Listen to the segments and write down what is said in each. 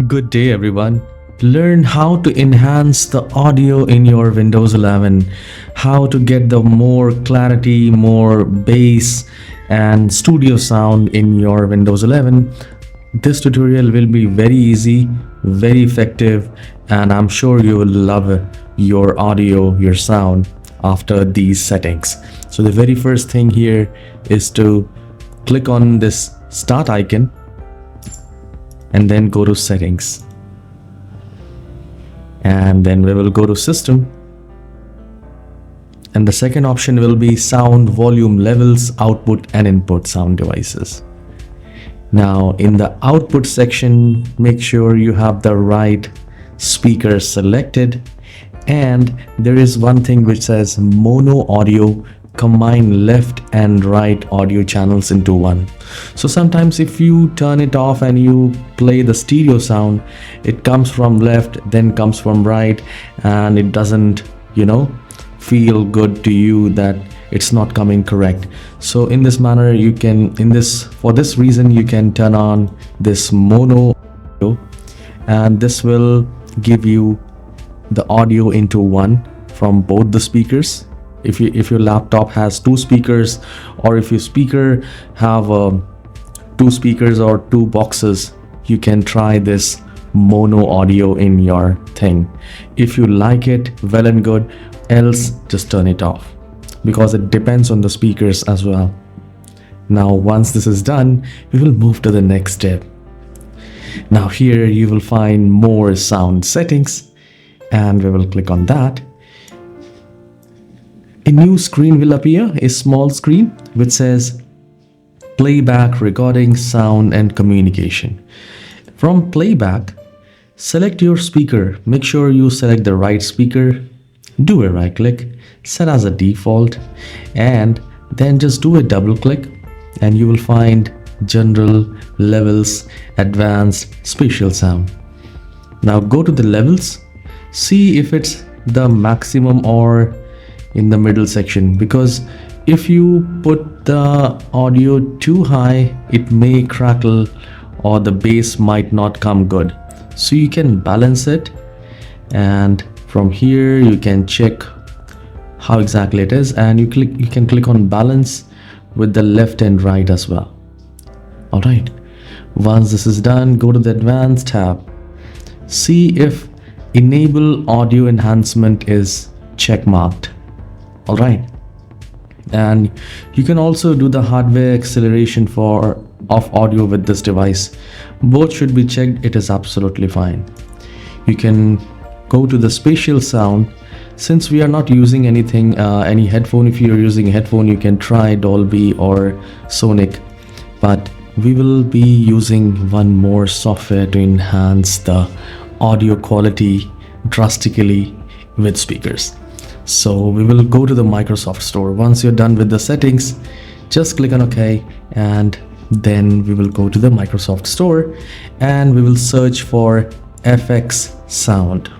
Good day everyone. Learn how to enhance the audio in your Windows 11, how to get the more clarity, more bass and studio sound in your Windows 11. This tutorial will be very easy, very effective, and I'm sure you will love your audio, your sound after these settings. So the very first thing here is to click on this start icon and then go to settings, and then we will go to system, and the second option will be sound volume levels, output and input sound devices. Now in the output section, make sure you have the right speaker selected, and there is one thing which says mono audio, combine left and right audio channels into one. So sometimes if you turn it off and you play the stereo sound, it comes from left then comes from right, and it doesn't feel good to you that it's not coming correct. So in this manner you can for this reason you can turn on this mono audio, and this will give you the audio into one from both the speakers. If your laptop has two speakers, or if your speaker have two speakers or two boxes, you can try this mono audio in your thing. If you like it, well and good, else just turn it off, because it depends on the speakers as well. Now once this is done, we will move to the next step. Now here you will find more sound settings, and we will click on that. A new screen will appear, a small screen which says playback, recording, sound and communication. From playback, select your speaker. Make sure you select the right speaker, do a right click, set as a default, and then just do a double click and you will find general, levels, advanced, spatial sound. Now go to the levels, see if it's the maximum or in the middle section, because if you put the audio too high, it may crackle or the bass might not come good. So you can balance it, and from here you can check how exactly it is, and you can click on balance with the left and right as well. Alright, once this is done, go to the advanced tab, see if enable audio enhancement is check marked. All right, and you can also do the hardware acceleration of audio with this device. Both should be checked. It is absolutely fine. You can go to the spatial sound. Since we are not using anything, any headphone, if you're using a headphone, you can try Dolby or Sonic, but we will be using one more software to enhance the audio quality drastically with speakers. So we will go to the Microsoft Store. Once you're done with the settings, just click on OK, and then we will go to the Microsoft Store and we will search for FX Sound.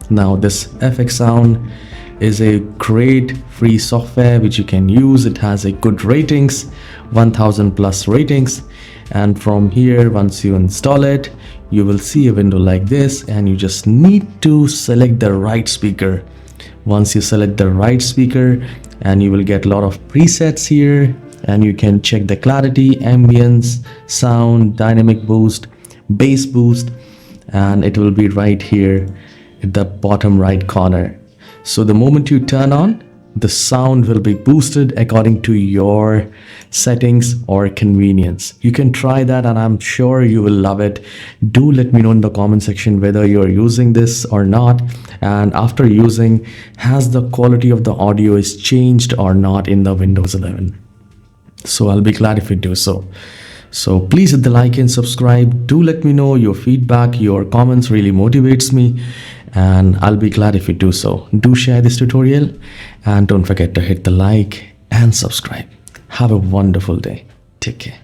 Now this FX Sound is a great free software which you can use. It has a good ratings, 1000 plus ratings, and from here once you install it, you will see a window like this, and you just need to select the right speaker. Once you select the right speaker, and you will get a lot of presets here, and you can check the clarity, ambience, sound, dynamic boost, bass boost, and it will be right here at the bottom right corner. So the moment you turn on, the sound will be boosted according to your settings or convenience. You can try that, and I'm sure you will love it. Do let me know in the comment section whether you're using this or not, and after using, has the quality of the audio is changed or not in the Windows 11. So I'll be glad if you do so. So please hit the like and subscribe. Do let me know your feedback. Your comments really motivates me, and I'll be glad if you do so. Do share this tutorial, and don't forget to hit the like and subscribe. Have a wonderful day. Take care.